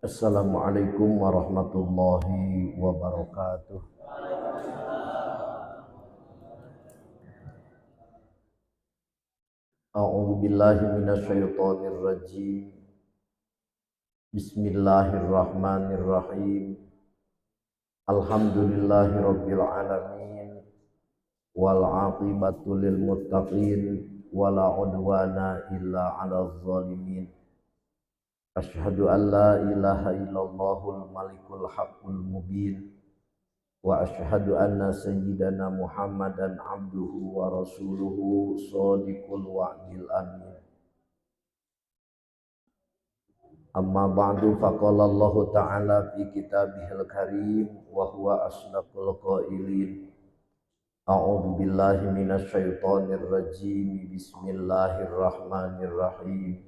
Assalamualaikum warahmatullahi wabarakatuh. A'udzu billahi minasyaitonir rajim. Bismillahirrahmanirrahim. Alhamdulillahi rabbil alamin wal 'aqibatu lil muttaqin wala udwana illa 'alal zalimin. Asyhadu an la ilaha illallahul malikul haqqul mubin. Wa asyhadu anna sayyidana Muhammadan abduhu wa rasuluhu shadiqul wa'dil amin. Amma ba'du faqala Allah ta'ala fi kitabihil karim wa huwa asdaqul qailin. A'udzu billahi minasy syaithanir rajim. Bismillahirrahmanirrahim.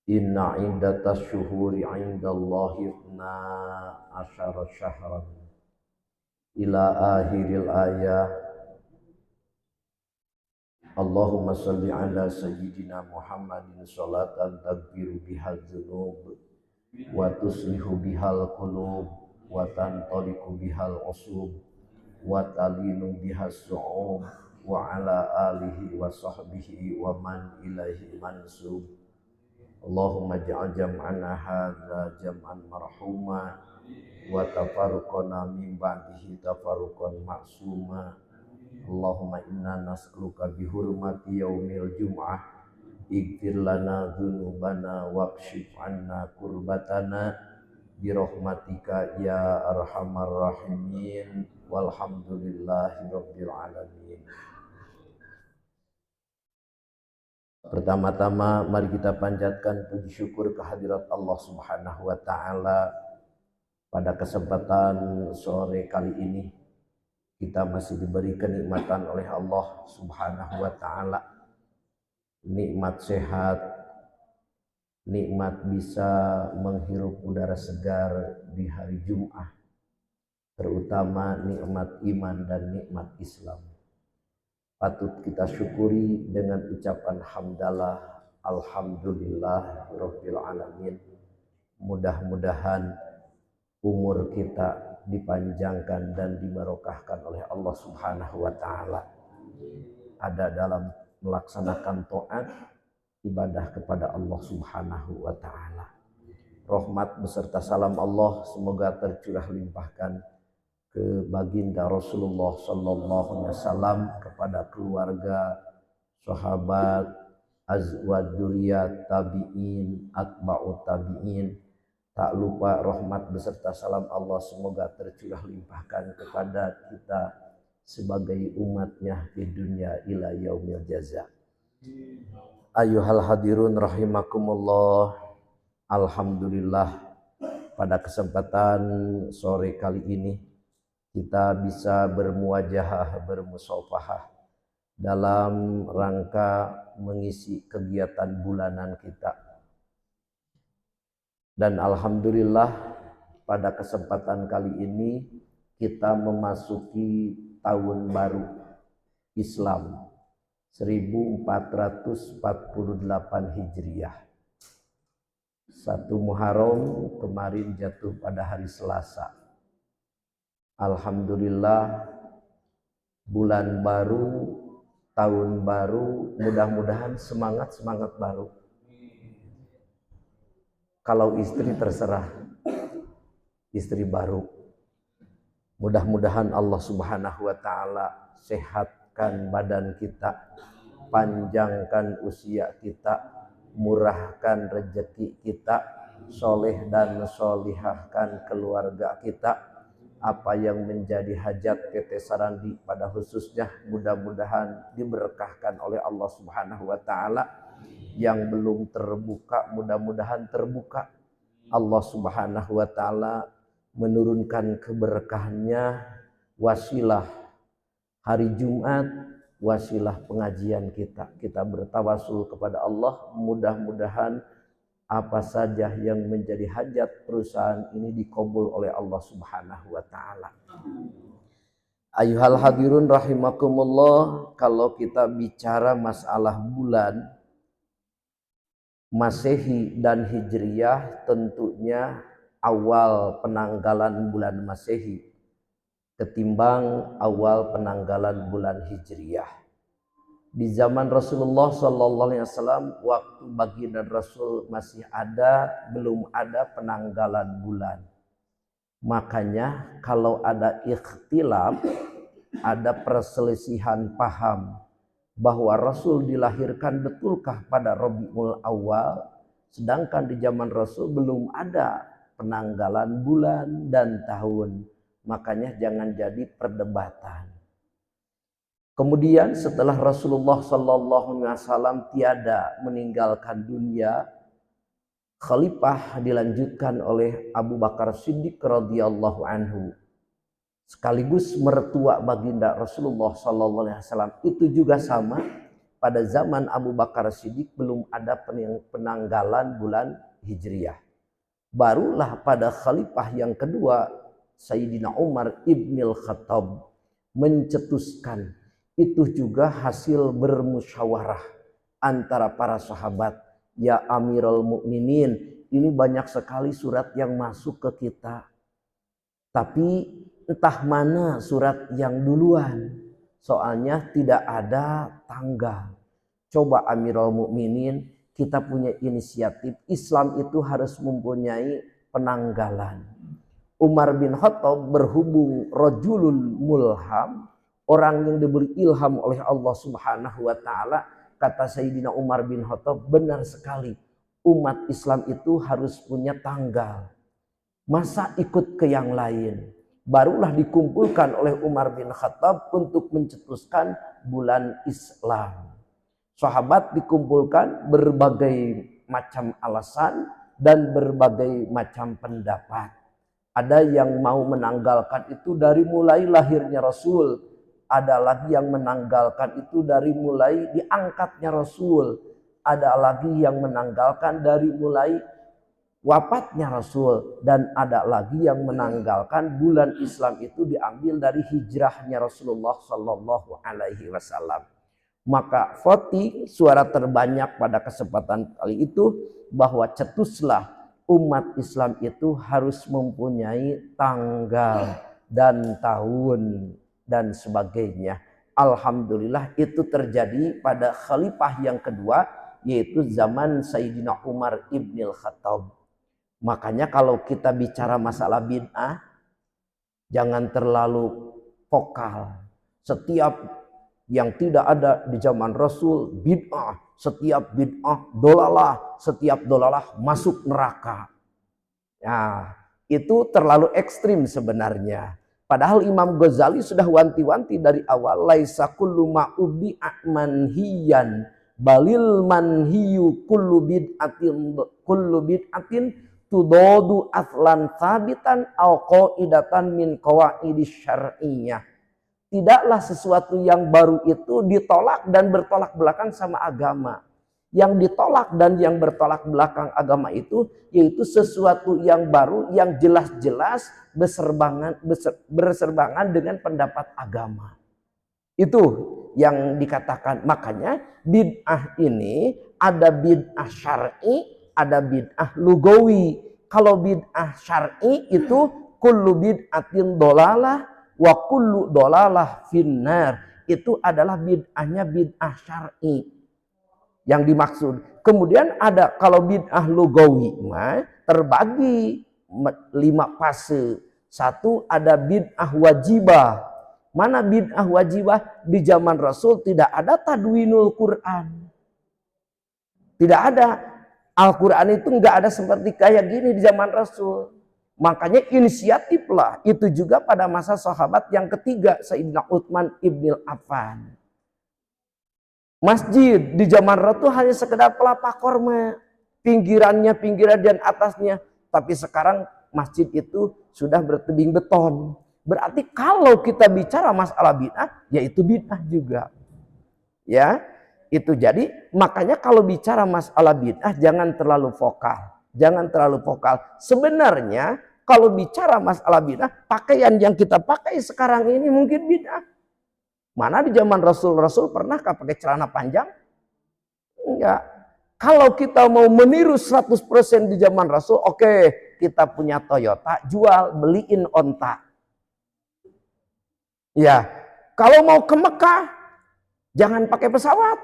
Inna iddatas syuhuri 'indallahi 12 syahran ila akhiril ayah. Allahumma salli ala sayyidina Muhammadin salatan tagfiru bihal dzunub wa tuslihu bihal qulub wa tantaliqu bihal usub wa talinu bihas su'ub wa ala alihi wa sahbihi wa man ilaihi mansub. Allahumma ja'al jam'ana hadza jam'an marhuma wa tafarruqana min ba'dihi tafarruqan ma'suma. Allahumma inna nas'aluka bihurmati yaumil jum'ah ighfir lana dzunubana waqshif 'anna kurbatana birahmatika ya arhamar rahimin walhamdulillahi rabbil alamin. Pertama-tama mari kita panjatkan puji syukur kehadirat Allah Subhanahu wa taala. Pada kesempatan sore kali ini kita masih diberi kenikmatan oleh Allah Subhanahu wa taala. Nikmat sehat, nikmat bisa menghirup udara segar di hari Jumat, terutama nikmat iman dan nikmat Islam. Patut kita syukuri dengan ucapan hamdalah, alhamdulillah rabbil alamin. Mudah-mudahan umur kita dipanjangkan dan dibarokahkan oleh Allah Subhanahu wa taala. Ada dalam melaksanakan taat ibadah kepada Allah Subhanahu wa taala. Rahmat beserta salam Allah semoga tercurah limpahkan ke baginda Rasulullah sallallahu alaihi wasallam, kepada keluarga, sahabat, azwaj dzurriyyat, tabi'in, atba'ut tabi'in. Tak lupa rahmat beserta salam Allah semoga tercurah limpahkan kepada kita sebagai umatnya di dunia ila yaumil jaza. Ayuhal hadirun rahimakumullah. Alhamdulillah pada kesempatan sore kali ini kita bisa bermuajahah, bermusafahah dalam rangka mengisi kegiatan bulanan kita. Dan alhamdulillah pada kesempatan kali ini kita memasuki tahun baru Islam 1448 Hijriah. 1 Muharram kemarin jatuh pada hari Selasa. Alhamdulillah bulan baru, tahun baru, mudah-mudahan semangat baru. Kalau istri terserah, istri baru. Mudah-mudahan Allah Subhanahu wa taala sehatkan badan kita, panjangkan usia kita, murahkan rezeki kita, soleh dan solihahkan keluarga kita. Apa yang menjadi hajat Tete Sarandi pada khususnya mudah-mudahan diberkahkan oleh Allah Subhanahu wa taala. Yang belum terbuka mudah-mudahan terbuka. Allah Subhanahu wa taala menurunkan keberkahannya, wasilah hari Jumat, wasilah pengajian kita. Kita bertawasul kepada Allah, mudah-mudahan apa saja yang menjadi hajat perusahaan ini dikabul oleh Allah Subhanahu wa taala. Ayuhal hadirun rahimakumullah, kalau kita bicara masalah bulan Masehi dan Hijriyah, tentunya awal penanggalan bulan Masehi ketimbang awal penanggalan bulan Hijriyah. Di zaman Rasulullah SAW, waktu baginda Rasul masih ada, belum ada penanggalan bulan. Makanya kalau ada ikhtilaf, ada perselisihan paham bahwa Rasul dilahirkan betulkah pada Rabiul Awal, sedangkan di zaman Rasul belum ada penanggalan bulan dan tahun. Makanya jangan jadi perdebatan. Kemudian setelah Rasulullah SAW tiada meninggalkan dunia, khalifah dilanjutkan oleh Abu Bakar Siddiq radhiyallahu anhu, sekaligus mertua baginda Rasulullah SAW. Itu juga sama, pada zaman Abu Bakar Siddiq belum ada penanggalan bulan Hijriyah. Barulah pada khalifah yang kedua, Sayyidina Umar ibnil Khattab, mencetuskan. Itu juga hasil bermusyawarah antara para sahabat. Ya Amirul Mukminin, ini banyak sekali surat yang masuk ke kita, tapi entah mana surat yang duluan, soalnya tidak ada tanggal. Coba Amirul Mukminin, kita punya inisiatif, Islam itu harus mempunyai penanggalan. Umar bin Khattab berhubung rajulul mulham, orang yang diberi ilham oleh Allah Subhanahu wa taala. Kata Sayyidina Umar bin Khattab, benar sekali, umat Islam itu harus punya tanggal. Masa ikut ke yang lain? Barulah dikumpulkan oleh Umar bin Khattab untuk mencetuskan bulan Islam. Sahabat dikumpulkan, berbagai macam alasan dan berbagai macam pendapat. Ada yang mau menanggalkan itu dari mulai lahirnya Rasul. Ada lagi yang menanggalkan itu dari mulai diangkatnya Rasul. Ada lagi yang menanggalkan dari mulai wafatnya Rasul. Dan ada lagi yang menanggalkan bulan Islam itu diambil dari hijrahnya Rasulullah Sallallahu Alaihi Wasallam. Maka voting suara terbanyak pada kesempatan kali itu bahwa cetuslah umat Islam itu harus mempunyai tanggal dan tahun dan sebagainya. Alhamdulillah itu terjadi pada khalifah yang kedua, yaitu zaman Sayyidina Umar ibnil Khattab. Makanya kalau kita bicara masalah bid'ah, jangan terlalu vokal. Setiap yang tidak ada di zaman Rasul bid'ah, setiap bid'ah dolalah, setiap dolalah masuk neraka. Ya, itu terlalu ekstrim sebenarnya. Padahal Imam Ghazali sudah wanti-wanti dari awal, laisa kullu ma'ubi'a manhiyan balil manhiyu kullu bid'atin tudodu aslan sabitan au qaidatan min qawaidis syar'iyyah. Tidaklah sesuatu yang baru itu ditolak dan bertolak belakang sama agama. Yang ditolak dan yang bertolak belakang agama itu yaitu sesuatu yang baru yang jelas-jelas berserbangan dengan pendapat agama. Itu yang dikatakan. Makanya bid'ah ini ada bid'ah syar'i, ada bid'ah lugawi. Kalau bid'ah syar'i itu kullu bid'atin dolalah wa kullu dolalah finnar. Itu adalah bid'ahnya bid'ah syar'i yang dimaksud. Kemudian ada kalau bid'ah lugawi terbagi 5 fase. Satu, ada bid'ah wajibah. Mana bid'ah wajibah? Di zaman Rasul tidak ada tadwinul Quran. Tidak ada. Al-Quran itu enggak ada seperti kayak gini di zaman Rasul. Makanya inisiatiflah itu juga pada masa sahabat yang ketiga, Sayyidina Utsman ibnil Affan. Masjid di zaman Rasul hanya sekedar pelapa korma, pinggirannya, pinggiran dan atasnya. Tapi sekarang masjid itu sudah bertebing beton. Berarti kalau kita bicara masalah bid'ah, yaitu bid'ah juga. Ya, itu jadi makanya kalau bicara masalah bid'ah jangan terlalu vokal. Jangan terlalu vokal. Sebenarnya Kalau bicara masalah bid'ah, pakaian yang kita pakai sekarang ini mungkin bid'ah. Mana di zaman Rasul pernahkah pakai celana panjang? Enggak. Kalau kita mau meniru 100% di zaman Rasul, oke, kita punya Toyota, jual, beliin onta. Ya, kalau mau ke Mekah, jangan pakai pesawat.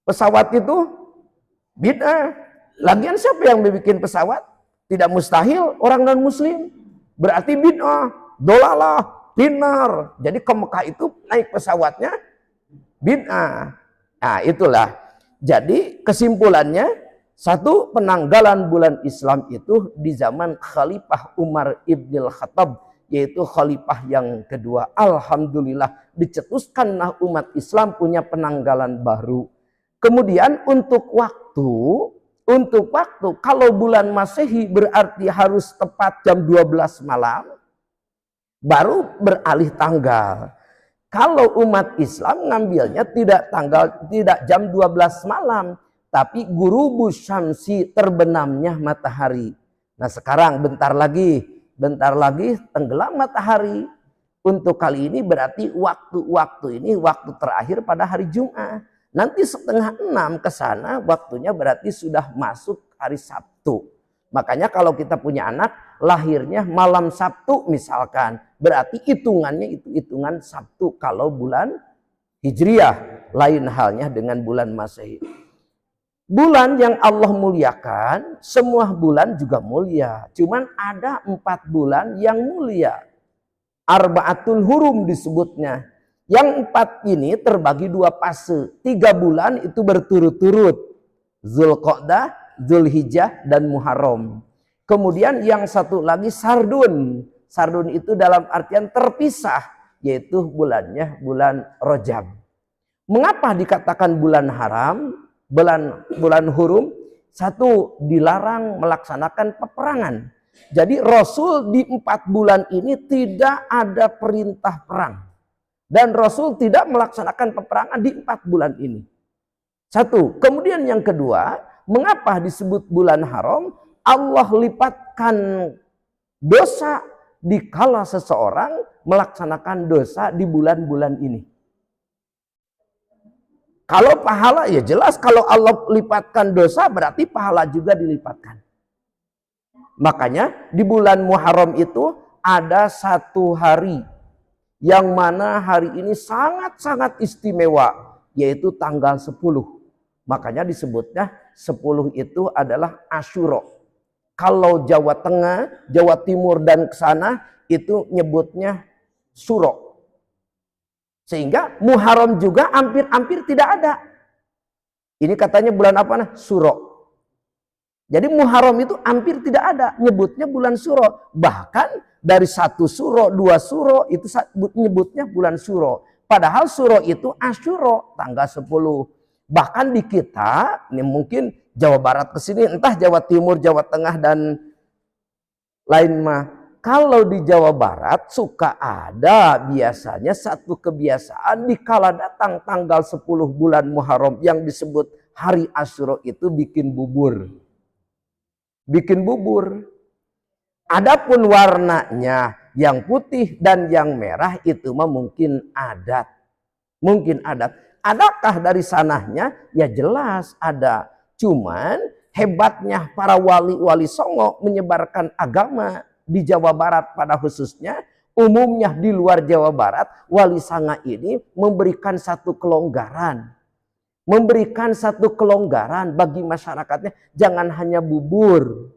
Pesawat itu bid'ah. Lagian siapa yang bikin pesawat? Tidak mustahil orang non-muslim. Berarti bid'ah, dolalah, dinar. Jadi ke Mekah itu naik pesawatnya bid'ah. Nah itulah. Jadi kesimpulannya, satu, penanggalan bulan Islam itu di zaman Khalifah Umar Ibn Khattab, yaitu khalifah yang kedua. Alhamdulillah dicetuskanlah umat Islam punya penanggalan baru. Kemudian untuk waktu, kalau bulan Masehi berarti harus tepat jam 12 malam, baru beralih tanggal. Kalau umat Islam ngambilnya tidak jam 12 malam, tapi ghurubus syamsi, terbenamnya matahari. Nah sekarang bentar lagi tenggelam matahari. Untuk kali ini berarti waktu ini waktu terakhir pada hari Jumat. Nanti 5:30 ke sana waktunya berarti sudah masuk hari Sabtu. Makanya kalau kita punya anak lahirnya malam Sabtu misalkan, berarti hitungannya itu hitungan Sabtu kalau bulan Hijriah. Lain halnya dengan bulan Masehi. Bulan yang Allah muliakan, semua bulan juga mulia. Cuman ada 4 bulan yang mulia. Arba'atul hurum disebutnya. Yang 4 ini terbagi 2 fase. 3 bulan itu berturut-turut. Zulqa'dah, Zulhijjah, dan Muharram. Kemudian yang satu lagi Sardun. Sardun itu dalam artian terpisah. Yaitu bulannya bulan Rajab. Mengapa dikatakan bulan haram? Bulan hurum? Satu, dilarang melaksanakan peperangan. Jadi Rasul di 4 bulan ini tidak ada perintah perang. Dan Rasul tidak melaksanakan peperangan di 4 bulan ini. Satu. Kemudian yang kedua, mengapa disebut bulan haram? Allah lipatkan dosa dikala seseorang melaksanakan dosa di bulan-bulan ini. Kalau pahala ya jelas, kalau Allah lipatkan dosa berarti pahala juga dilipatkan. Makanya di bulan Muharram itu ada 1 hari yang mana hari ini sangat-sangat istimewa, yaitu tanggal 10. Makanya disebutnya 10 itu adalah Asyura. Kalau Jawa Tengah, Jawa Timur dan ke sana itu nyebutnya Suro. Sehingga Muharram juga hampir-hampir tidak ada. Ini katanya bulan apa nah? Suro. Jadi Muharram itu hampir tidak ada, nyebutnya bulan Suro. Bahkan dari 1 Suro, 2 Suro itu nyebutnya bulan Suro. Padahal Suro itu Asyura tanggal 10. Bahkan di kita, ini mungkin Jawa Barat ke sini, entah Jawa Timur, Jawa Tengah dan lain mah. Kalau di Jawa Barat suka ada biasanya satu kebiasaan di kala datang tanggal 10 bulan Muharram yang disebut hari Asyura itu bikin bubur. Bikin bubur. Adapun warnanya yang putih dan yang merah itu mah mungkin adat. Mungkin adat. Adakah dari sanahnya? Ya jelas ada. Cuman hebatnya para wali-wali Songo menyebarkan agama di Jawa Barat pada khususnya, umumnya di luar Jawa Barat, wali Sanga ini memberikan satu kelonggaran. Memberikan satu kelonggaran bagi masyarakatnya. Jangan hanya bubur.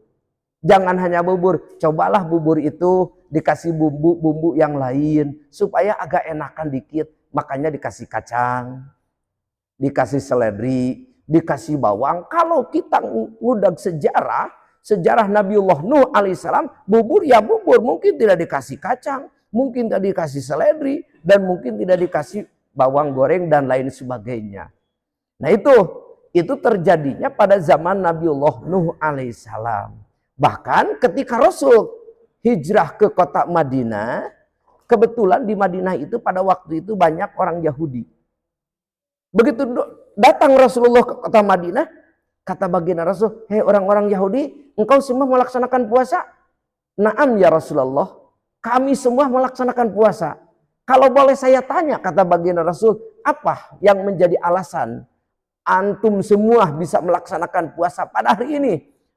Jangan hanya bubur. Cobalah bubur itu dikasih bumbu-bumbu yang lain. Supaya agak enakan dikit. Makanya dikasih kacang. Dikasih seledri. Dikasih bawang. Kalau kita ngudag sejarah Nabiullah Nuh alaihissalam, bubur ya bubur. Mungkin tidak dikasih kacang. Mungkin tidak dikasih seledri. Dan mungkin tidak dikasih bawang goreng dan lain sebagainya. Nah itu terjadinya pada zaman Nabiullah Nuh alaihissalam. Bahkan ketika Rasul hijrah ke kota Madinah, kebetulan di Madinah itu pada waktu itu banyak orang Yahudi. Begitu datang Rasulullah ke kota Madinah, kata baginda Rasul, hei orang-orang Yahudi, engkau semua melaksanakan puasa? Naam ya Rasulullah, kami semua melaksanakan puasa. Kalau boleh saya tanya, kata baginda Rasul, apa yang menjadi alasan antum semua bisa melaksanakan puasa pada hari ini?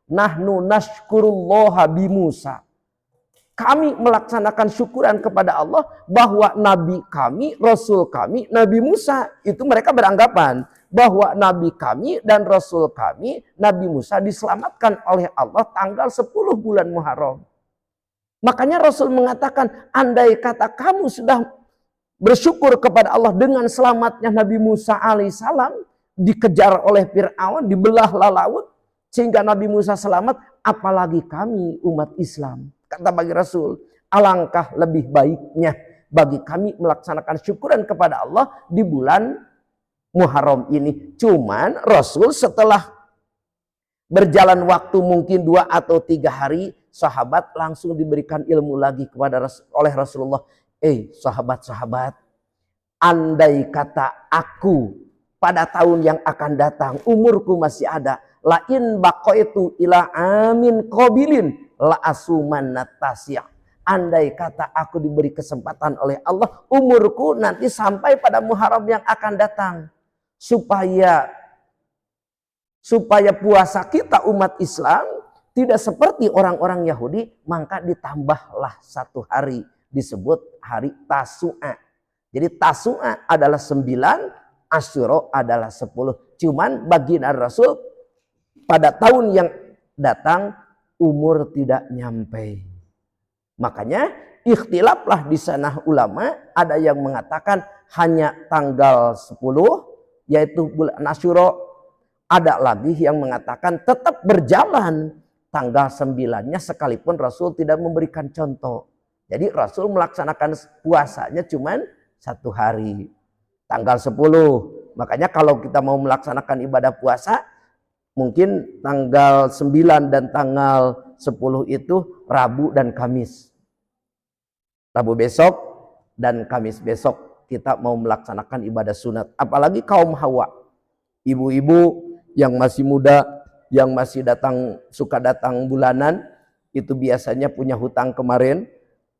Nahnu nashkurullaha bi Musa. Kami melaksanakan syukuran kepada Allah bahwa Nabi kami, Rasul kami, Nabi Musa. Itu mereka beranggapan bahwa Nabi kami dan Rasul kami, Nabi Musa diselamatkan oleh Allah tanggal 10 bulan Muharram. Makanya Rasul mengatakan, andai kata kamu sudah bersyukur kepada Allah dengan selamatnya Nabi Musa alaihissalam, dikejar oleh Fir'aun, dibelah laut, sehingga Nabi Musa selamat, apalagi kami umat Islam. Kata bagi Rasul, alangkah lebih baiknya bagi kami melaksanakan syukuran kepada Allah di bulan Muharram ini. Cuman Rasul setelah berjalan waktu mungkin 2 atau 3 hari, sahabat langsung diberikan ilmu lagi oleh Rasulullah. Sahabat-sahabat, andai kata aku pada tahun yang akan datang, umurku masih ada, lain baqaitu ila amin qabilin la asumanna tasya. Andai kata aku diberi kesempatan oleh Allah, umurku nanti sampai pada Muharram yang akan datang, supaya puasa kita umat Islam tidak seperti orang-orang Yahudi, maka ditambahlah 1 hari, disebut hari Tasu'a. Jadi Tasu'a adalah 9, Asyura adalah 10. Cuman baginda Rasul pada tahun yang datang umur tidak nyampe. Makanya ikhtilaflah di sana ulama, ada yang mengatakan hanya tanggal 10 yaitu bulan Asyura, ada lagi yang mengatakan tetap berjalan tanggal 9-nya sekalipun Rasul tidak memberikan contoh. Jadi Rasul melaksanakan puasanya cuman 1 hari, tanggal 10. Makanya kalau kita mau melaksanakan ibadah puasa, mungkin tanggal 9 dan tanggal 10 itu Rabu dan Kamis. Rabu besok dan Kamis besok kita mau melaksanakan ibadah sunat. Apalagi kaum hawa, ibu-ibu yang masih muda, yang masih suka datang bulanan, itu biasanya punya hutang kemarin,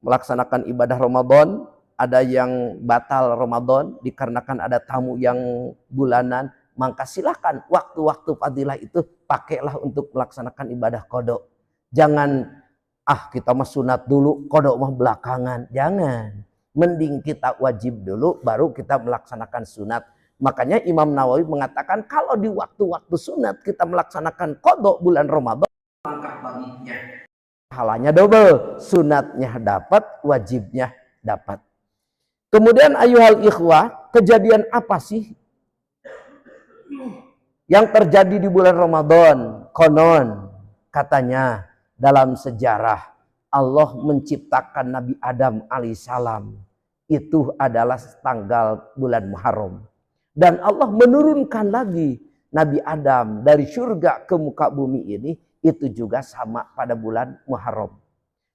melaksanakan ibadah Ramadan, ada yang batal Ramadan dikarenakan ada tamu yang bulanan, maka silakan waktu-waktu fadilah itu pakailah untuk melaksanakan ibadah qada. Jangan kita mah sunat dulu, qada mah belakangan. Jangan. Mending kita wajib dulu baru kita melaksanakan sunat. Makanya Imam Nawawi mengatakan kalau di waktu-waktu sunat kita melaksanakan qada bulan Ramadan, langkah baginya. Pahalanya double, sunatnya dapat, wajibnya dapat. Kemudian ayuhal ikhwah, kejadian apa sih yang terjadi di bulan Ramadan? Konon katanya dalam sejarah Allah menciptakan Nabi Adam alaihissalam itu adalah tanggal bulan Muharram, dan Allah menurunkan lagi Nabi Adam dari surga ke muka bumi ini itu juga sama pada bulan Muharram.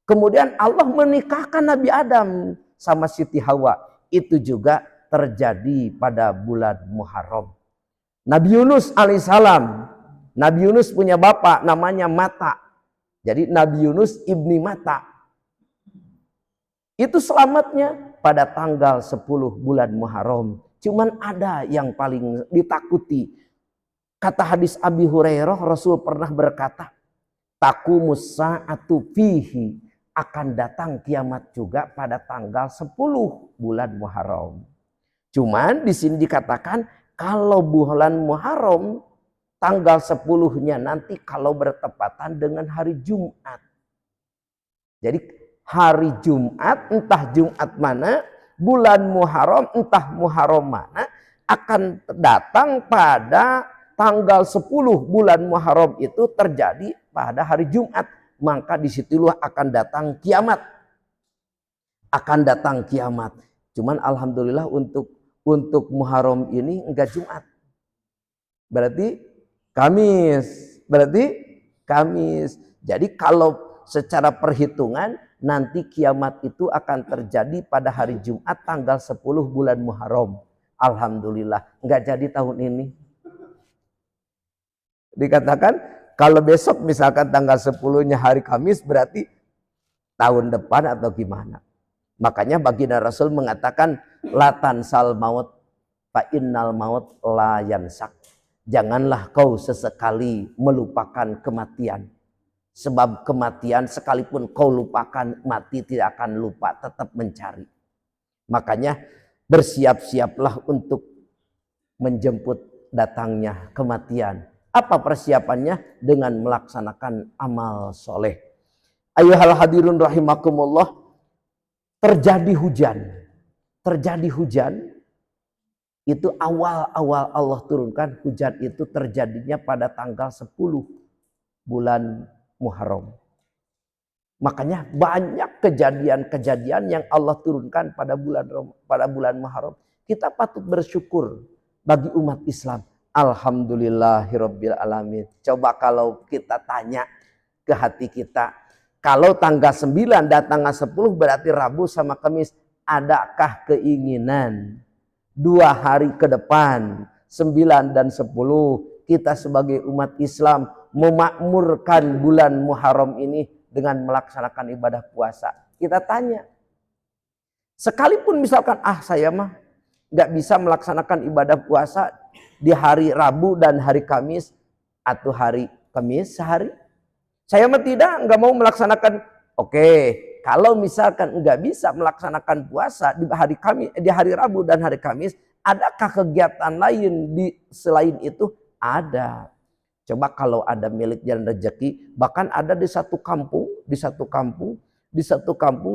Kemudian Allah menikahkan Nabi Adam sama Siti Hawa, itu juga terjadi pada bulan Muharram. Nabi Yunus alaihissalam, Nabi Yunus punya bapak namanya Mata. Jadi Nabi Yunus ibni Mata. Itu selamatnya pada tanggal 10 bulan Muharram. Cuman ada yang paling ditakuti. Kata hadis Abi Hurairah, Rasul pernah berkata, taqumus sa'atu fihi, akan datang kiamat juga pada tanggal 10 bulan Muharram. Cuman di sini dikatakan kalau bulan Muharram tanggal 10-nya nanti kalau bertepatan dengan hari Jumat. Jadi hari Jumat, entah Jumat mana, bulan Muharram entah Muharram mana, akan datang pada tanggal 10 bulan Muharram itu terjadi pada hari Jumat. Maka disitulah akan datang kiamat. Akan datang kiamat. Cuman alhamdulillah untuk Muharram ini enggak Jumat. Berarti Kamis. Jadi kalau secara perhitungan nanti kiamat itu akan terjadi pada hari Jumat tanggal 10 bulan Muharram. Alhamdulillah enggak jadi tahun ini. Dikatakan kalau besok misalkan tanggal 10-nya hari Kamis, berarti tahun depan atau gimana. Makanya baginda Rasul mengatakan latan sal maut fa innal maut la yansak. Janganlah kau sesekali melupakan kematian. Sebab kematian sekalipun kau lupakan, mati tidak akan lupa, tetap mencari. Makanya bersiap-siaplah untuk menjemput datangnya kematian. Apa persiapannya? Dengan melaksanakan amal soleh. Ayuhal hadirun rahimakumullah, terjadi hujan. Terjadi hujan, itu awal-awal Allah turunkan hujan itu terjadinya pada tanggal 10 bulan Muharram. Makanya banyak kejadian-kejadian yang Allah turunkan pada bulan Muharram. Kita patut bersyukur bagi umat Islam. Alhamdulillahirabbil alamin. Coba kalau kita tanya ke hati kita, kalau tanggal 9 dan tanggal 10 berarti Rabu sama Kamis, adakah keinginan 2 hari ke depan 9 dan 10 kita sebagai umat Islam memakmurkan bulan Muharram ini dengan melaksanakan ibadah puasa? Kita tanya. Sekalipun misalkan saya mah nggak bisa melaksanakan ibadah puasa di hari Rabu dan hari Kamis atau hari Kamis sehari. Saya mah nggak mau melaksanakan. Oke, kalau misalkan nggak bisa melaksanakan puasa di hari Kamis, di hari Rabu dan hari Kamis, adakah kegiatan lain di selain itu? Ada. Coba kalau ada milik jalan rezeki, bahkan ada di satu kampung,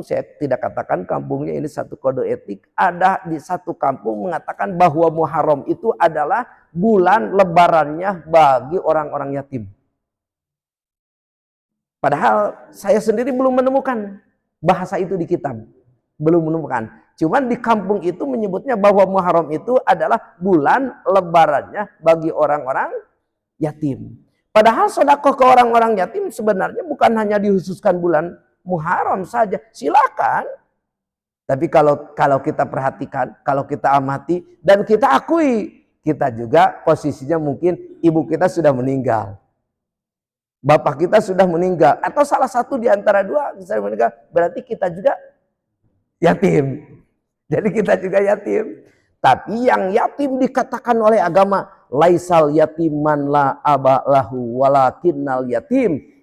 saya tidak katakan kampungnya ini satu kode etik, ada di satu kampung mengatakan bahwa Muharram itu adalah bulan lebarannya bagi orang-orang yatim. Padahal saya sendiri belum menemukan bahasa itu di kitab. Belum menemukan. Cuman di kampung itu menyebutnya bahwa Muharram itu adalah bulan lebarannya bagi orang-orang yatim. Padahal sedekah ke orang-orang yatim sebenarnya bukan hanya dikhususkan bulan Muharram saja. Silakan. Tapi kalau kita perhatikan, kalau kita amati dan kita akui, kita juga posisinya mungkin ibu kita sudah meninggal. Bapak kita sudah meninggal atau salah satu di antara dua sudah meninggal, berarti kita juga yatim. Jadi kita juga yatim. Tapi yang yatim dikatakan oleh agama, laisal yatiman la abalahu walakinnal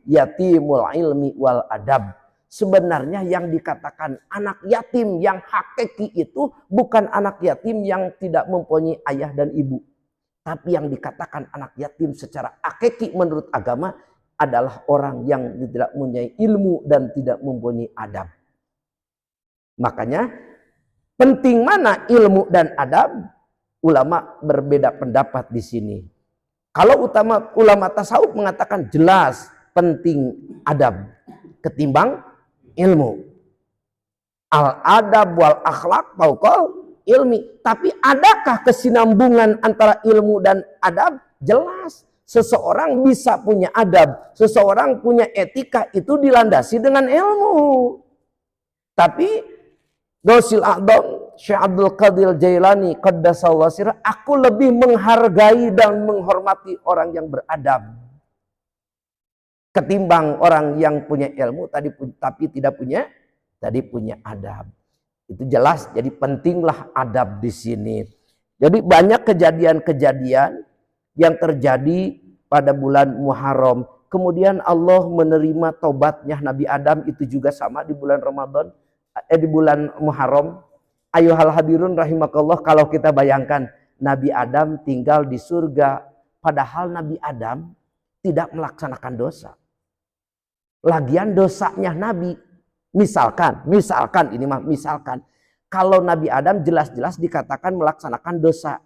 yatimul ilmi wal adab. Sebenarnya yang dikatakan anak yatim yang hakiki itu bukan anak yatim yang tidak mempunyai ayah dan ibu. Tapi yang dikatakan anak yatim secara hakiki menurut agama adalah orang yang tidak mempunyai ilmu dan tidak mempunyai adab. Makanya penting mana ilmu dan adab? Ulama berbeda pendapat di sini. Kalau ulama tasawuf mengatakan jelas penting adab ketimbang ilmu. Al-adab wal akhlak fauqal ilmi. Tapi adakah kesinambungan antara ilmu dan adab? Jelas. Seseorang bisa punya adab, seseorang punya etika itu dilandasi dengan ilmu. Tapi Gausil A'dham Syekh Abdul Qadir Jailani qaddasallahu sirrah, aku lebih menghargai dan menghormati orang yang beradab ketimbang orang yang punya ilmu tapi tidak punya adab. Itu jelas. Jadi pentinglah adab di sini. Jadi banyak kejadian-kejadian yang terjadi pada bulan Muharram. Kemudian Allah menerima taubatnya Nabi Adam, itu juga sama di bulan Ramadan, di bulan Muharram. Ayuhal hadirun rahimakallah, kalau kita bayangkan Nabi Adam tinggal di surga, padahal Nabi Adam tidak melaksanakan dosa. Lagian dosanya Nabi, misalkan kalau Nabi Adam jelas-jelas dikatakan melaksanakan dosa.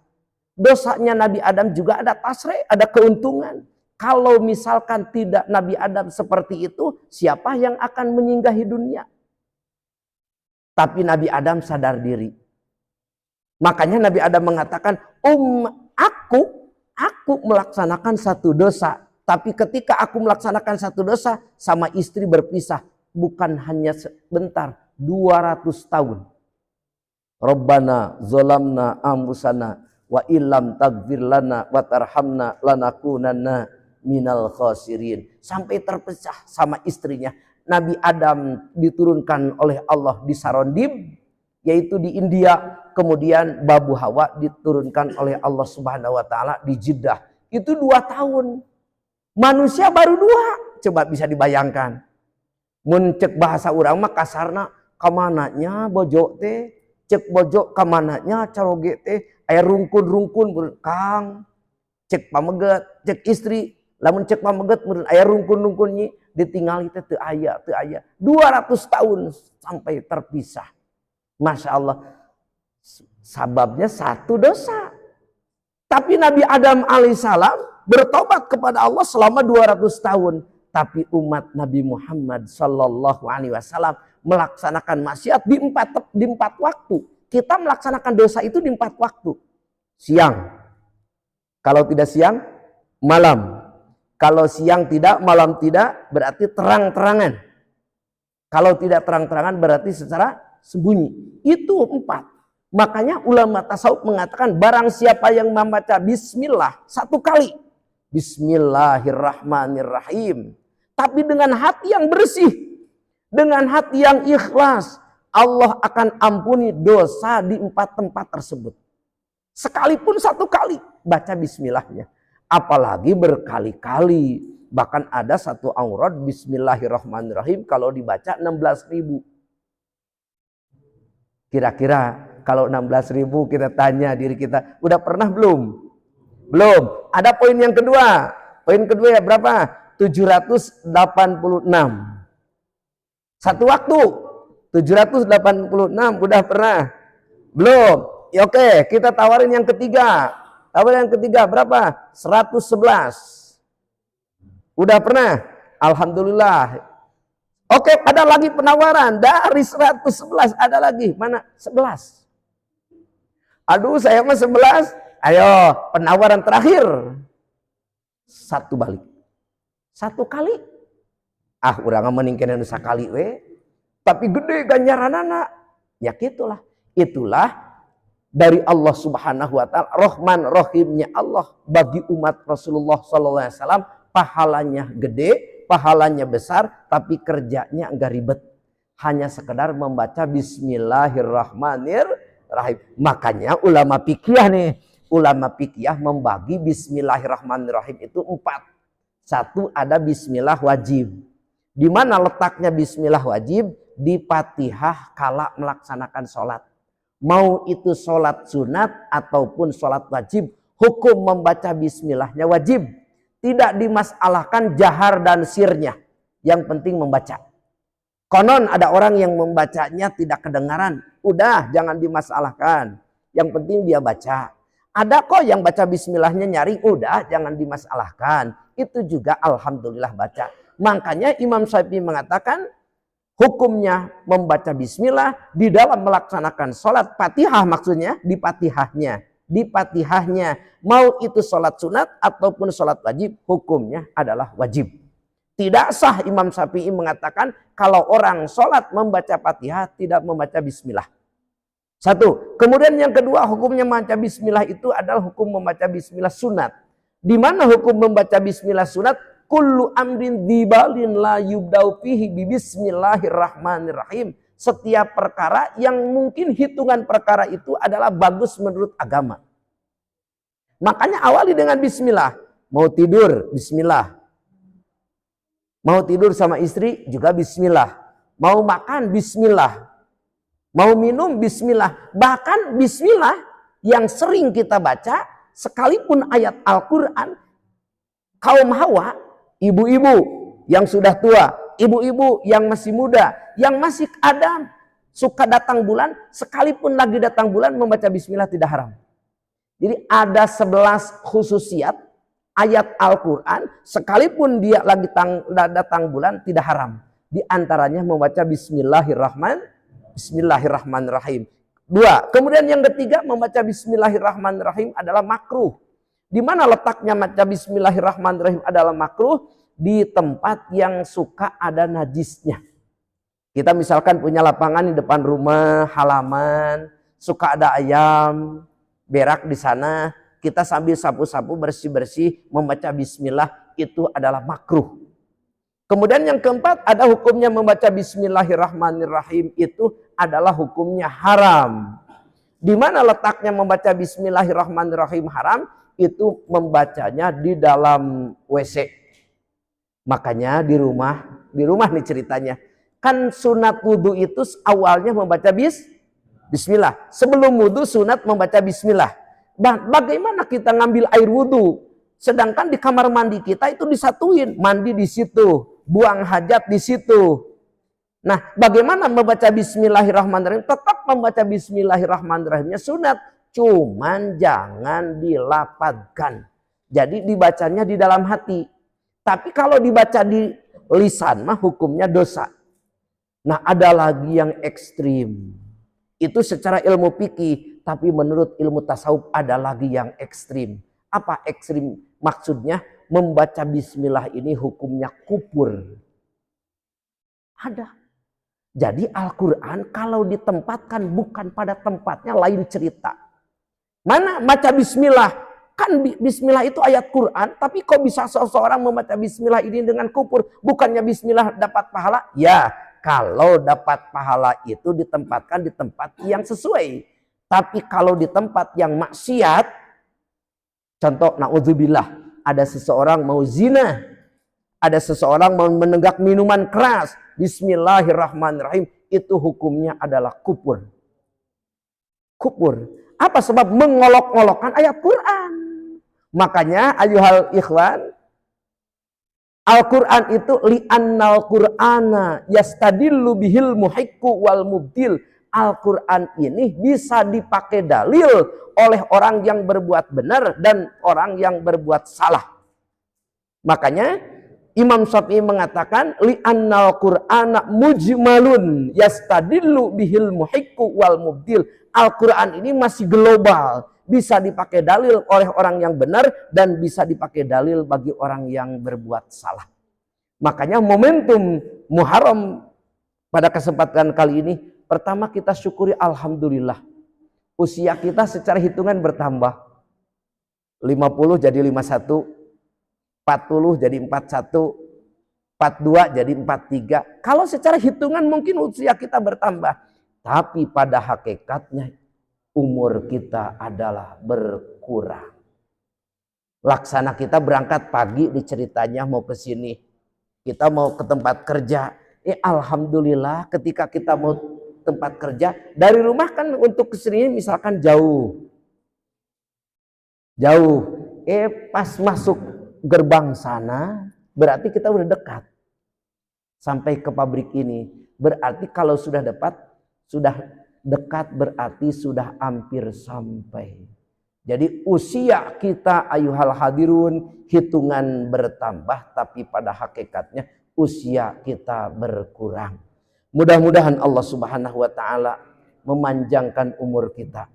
Dosanya Nabi Adam juga ada tasrih, ada keuntungan. Kalau misalkan tidak Nabi Adam seperti itu, siapa yang akan menyinggahi dunia? Tapi Nabi Adam sadar diri. Makanya Nabi Adam mengatakan, aku melaksanakan satu dosa. Tapi ketika aku melaksanakan satu dosa, sama istri berpisah. Bukan hanya sebentar, 200 tahun. Rabbana zolamna ambusana wa illam tagfir lana wa tarhamna lanakunanna minal khasirin. Sampai terpecah sama istrinya. Nabi Adam diturunkan oleh Allah di Sarondib, yaitu di India. Kemudian Babu Hawa diturunkan oleh Allah Subhanahu wa taala di Jeddah. Itu 2 tahun. Manusia baru 2. Coba bisa dibayangkan. Mun cek bahasa urang mah kasarna kamananya bojo teh, cek bojo kamananya caroge teh aya rungkun-rungkun Kang. Cek pameget, cek istri, lamun cek pameget meureun aya rungkun-rungkun nyi ditinggali teh teu aya. 200 tahun sampai terpisah. Masya Allah. Sababnya 1 dosa. Tapi Nabi Adam alaihissalam bertobat kepada Allah selama 200 tahun. Tapi umat Nabi Muhammad sallallahu alaihi wasallam melaksanakan maksiat di 4 waktu. Kita melaksanakan dosa itu di 4 waktu. Siang. Kalau tidak siang, malam. Kalau siang tidak, malam tidak, berarti terang-terangan. Kalau tidak terang-terangan berarti secara sembunyi. Itu 4. Makanya ulama tasawuf mengatakan barang siapa yang membaca bismillah 1 kali. Bismillahirrahmanirrahim. Tapi dengan hati yang bersih. Dengan hati yang ikhlas. Allah akan ampuni dosa di 4 tempat tersebut. Sekalipun 1 kali baca bismillahnya. Apalagi berkali-kali. Bahkan ada 1 aurat bismillahirrahmanirrahim kalau dibaca 16.000. Kira-kira kalau 16.000 kita tanya diri kita, udah pernah belum? Belum. Ada poin yang kedua. Poin kedua ya berapa? 786. 1 waktu. 786 udah pernah? Belum. Ya, oke, kita tawarin yang ketiga. Tawarin yang ketiga berapa? 111. Udah pernah? Alhamdulillah. Oke, ada lagi penawaran. Dari 111 ada lagi. Mana? 11. Aduh, saya mah 11. Ayo, penawaran terakhir. 1 balik. 1 kali. Ah, urang meningkeun sakali we. Tapi gede ganjaranana. Ya gitulah. Itulah dari Allah Subhanahu wa taala, Rahman Rahimnya Allah bagi umat Rasulullah sallallahu alaihi wasallam, pahalanya gede, pahalanya besar, tapi kerjanya enggak ribet. Hanya sekedar membaca bismillahirrahmanirrahim. Makanya ulama fikih nih, ulama fikih membagi bismillahirrahmanirrahim itu 4. 1 ada bismillah wajib. Di mana letaknya bismillah wajib? Di Fatihah kala melaksanakan sholat. Mau itu sholat sunat ataupun sholat wajib, hukum membaca bismillahnya wajib. Tidak dimasalahkan jahar dan sirnya. Yang penting membaca. Konon ada orang yang membacanya tidak kedengaran. Udah, jangan dimasalahkan. Yang penting dia baca. Ada kok yang baca bismillahnya nyaring. Udah, jangan dimasalahkan. Itu juga alhamdulillah baca. Makanya Imam Syafi'i mengatakan hukumnya membaca bismillah di dalam melaksanakan sholat Fatihah, maksudnya di Fatihahnya. Di Fatihahnya. Mau itu sholat sunat ataupun sholat wajib, hukumnya adalah wajib. Tidak sah, Imam Syafi'i mengatakan kalau orang sholat membaca Fatihah tidak membaca bismillah. 1. Kemudian yang kedua, hukumnya membaca bismillah itu adalah hukum membaca bismillah sunat. Di mana hukum membaca bismillah sunat? Kullu amrin dibalin la yubdau fihi bismillahirrahmanirrahim. Setiap perkara yang mungkin hitungan perkara itu adalah bagus menurut agama. Makanya awali dengan bismillah. Mau tidur, bismillah. Mau tidur sama istri juga bismillah. Mau makan bismillah. Mau minum bismillah. Bahkan bismillah yang sering kita baca sekalipun ayat Al-Quran, kaum Hawa, ibu-ibu yang sudah tua, ibu-ibu yang masih muda, yang masih ada suka datang bulan, sekalipun lagi datang bulan membaca bismillah tidak haram. Jadi ada 11 khususiat ayat Al-Quran, sekalipun dia lagi datang bulan tidak haram. Di antaranya membaca Bismillahirrahmanirrahim. 2. Kemudian yang ketiga, membaca Bismillahirrahmanirrahim adalah makruh. Di mana letaknya membaca Bismillahirrahmanirrahim adalah makruh? Di tempat yang suka ada najisnya. Kita misalkan punya lapangan di depan rumah, halaman, suka ada ayam berak di sana. Kita sambil sapu-sapu bersih-bersih membaca bismillah, itu adalah makruh. Kemudian yang keempat, ada hukumnya membaca bismillahirrahmanirrahim, itu adalah hukumnya haram. Di mana letaknya membaca bismillahirrahmanirrahim haram? Itu membacanya di dalam WC. Makanya di rumah nih ceritanya. Kan sunat wudhu itu awalnya membaca bismillah. Sebelum wudhu sunat membaca bismillah. Bagaimana kita ngambil air wudhu? Sedangkan di kamar mandi kita itu disatuin. Mandi di situ, buang hajat di situ. Nah, bagaimana membaca bismillahirrahmanirrahim? Tetap membaca bismillahirrahmanirrahimnya sunat. Cuman jangan dilafadzkan. Jadi dibacanya di dalam hati. Tapi kalau dibaca di lisan mah hukumnya dosa. Nah, ada lagi yang ekstrim. Itu secara ilmu fikih, tapi menurut ilmu tasawuf ada lagi yang ekstrim. Apa ekstrim? Maksudnya membaca bismillah ini hukumnya kufur. Ada. Jadi Al-Quran kalau ditempatkan bukan pada tempatnya lain cerita. Mana baca bismillah? Kan bismillah itu ayat Quran, tapi kok bisa seseorang membaca bismillah ini dengan kufur? Bukannya bismillah dapat pahala? Ya, kalau dapat pahala itu ditempatkan di tempat yang sesuai. Tapi kalau di tempat yang maksiat, contoh na'udzubillah, ada seseorang mau zina, ada seseorang mau menenggak minuman keras, bismillahirrahmanirrahim, itu hukumnya adalah kufur. Kufur. Apa sebab mengolok-olokkan ayat Quran? Makanya ayuhal ikhwan, Al-Quran itu li'annal Qur'ana yastadillu bihil muhiqqu wal mubdil. Al-Quran ini bisa dipakai dalil oleh orang yang berbuat benar dan orang yang berbuat salah. Makanya Imam Syafi'i mengatakan li'annal Qur'ana mujmalun yastadillu bihil muhiqqu wal mubdil. Al-Quran ini masih global, bisa dipakai dalil oleh orang yang benar dan bisa dipakai dalil bagi orang yang berbuat salah. Makanya momentum Muharram pada kesempatan kali ini, pertama kita syukuri alhamdulillah. Usia kita secara hitungan bertambah. 50 jadi 51, 40 jadi 41, 42 jadi 43. Kalau secara hitungan mungkin usia kita bertambah. Tapi pada hakikatnya umur kita adalah berkurang. Laksana kita berangkat pagi diceritanya mau ke sini. Kita mau ke tempat kerja. Alhamdulillah ketika kita mau tempat kerja. Dari rumah kan untuk ke sini misalkan jauh. Jauh. Pas masuk gerbang sana berarti kita udah dekat. Sampai ke pabrik ini. Berarti kalau sudah dekat berarti sudah hampir sampai. Jadi usia kita ayuhal hadirun hitungan bertambah, tapi pada hakikatnya usia kita berkurang. Mudah-mudahan Allah Subhanahu wa taala memanjangkan umur kita.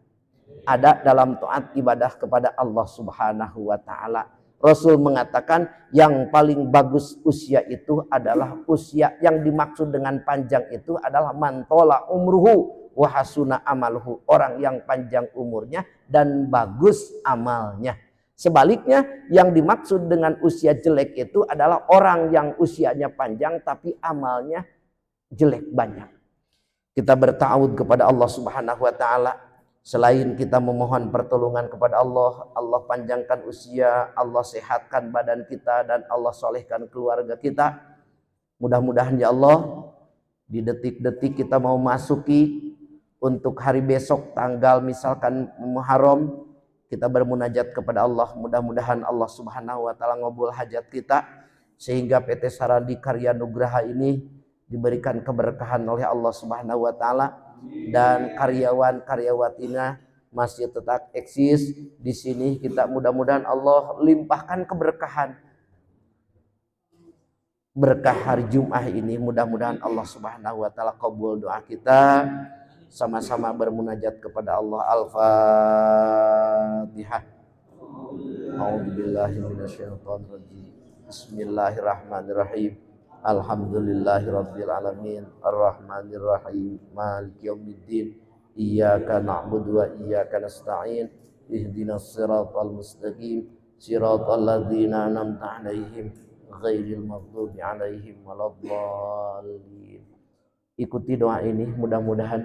Ada dalam taat ibadah kepada Allah Subhanahu wa taala. Rasul mengatakan yang paling bagus usia itu adalah usia yang dimaksud dengan panjang itu adalah mantola umruhu wa hasuna amaluhu, orang yang panjang umurnya dan bagus amalnya. Sebaliknya yang dimaksud dengan usia jelek itu adalah orang yang usianya panjang tapi amalnya jelek banyak. Kita bertawud kepada Allah Subhanahu wa taala. Selain kita memohon pertolongan kepada Allah, Allah panjangkan usia, Allah sehatkan badan kita, dan Allah solehkan keluarga kita. Mudah-mudahan ya Allah, di detik-detik kita mau masuki untuk hari besok tanggal misalkan Muharram, kita bermunajat kepada Allah. Mudah-mudahan Allah Subhanahu wa taala ngabul hajat kita, sehingga PT Sarandi Karya Nugraha ini diberikan keberkahan oleh Allah Subhanahu wa taala. Dan karyawan-karyawatinya masih tetap eksis di sini. Kita mudah-mudahan Allah limpahkan keberkahan berkah hari Jumat ini. Mudah-mudahan Allah Subhanahu wa taala kabul doa kita. Sama-sama bermunajat kepada Allah. Al-Fatihah. A'udzubillahi minasyaitonirrajim. Bismillahirrahmanirrahim. Alhamdulillahirabbil alamin arrahmanir rahim maliki yaumiddin iyyaka na'budu wa iyyaka nasta'in ihdinas siratal mustaqim siratal ladzina an'amta 'alaihim ghairil maghdubi alaihim waladdallin. Ikuti doa ini, mudah-mudahan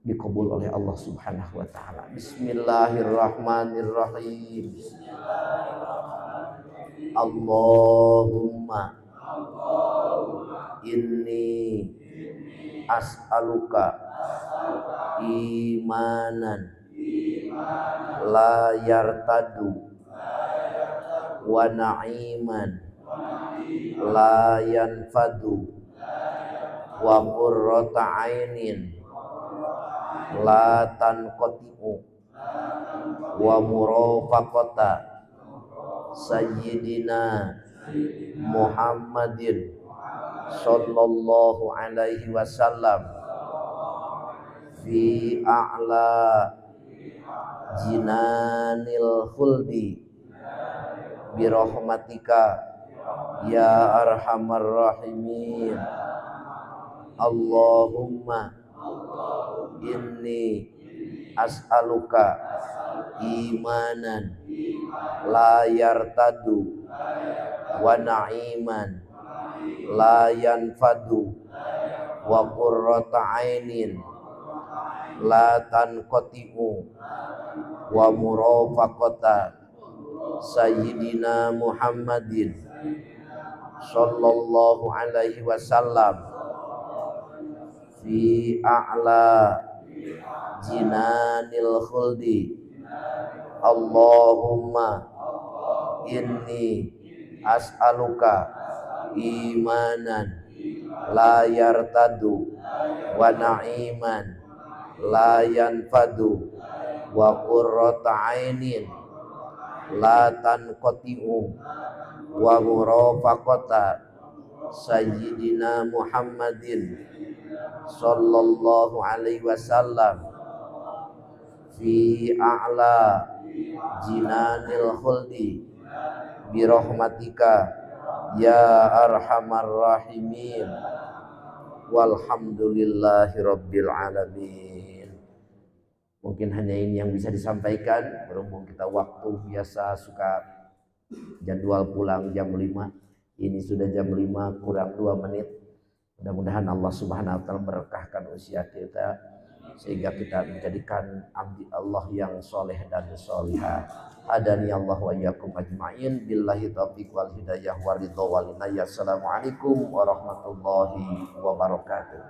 dikabul oleh Allah Subhanahu wa taala. Bismillahirrahmanirrahim. Allahumma inni as'aluka imanan la yartadu wa na'iman la yanfadu wa qurrata ainin la tanqati'u wa murafaqata sayyidina Muhammadin sallallahu alaihi wasallam fi a'la jinanil khuldi birahmatika ya arhamar rahimin. Allahumma inni as'aluka imanan la yartadu wa na'iman la yanfadu wa qurrata ainin la tanqati'u wa murafaqata sayyidina Muhammadin sallallahu alaihi wasallam fi a'la jinanil khuldi. Allahumma inni as'aluka imanan la yartadu wa na'iman la yanfadu wa qurrata ainin la tanqati'u wa murafaqata sayyidina Muhammadin sallallahu alaihi wasallam fi a'la jinanil khuldi birahmatika ya arhamar rahimin. Walhamdulillahi rabbil alamin. Mungkin hanya ini yang bisa disampaikan. Berhubung kita waktu biasa suka jadwal pulang jam 5. Ini sudah jam 5 kurang 2 menit. Mudah-mudahan Allah Subhanahu wa taala berkahkan usia kita sehingga kita menjadikan abdi Allah yang soleh dan solihah. Adani Allah wa iyyakum ajma'in. Billahi taufiq wal hidayah wal ridha wal inayah. Assalamualaikum warahmatullahi wabarakatuh.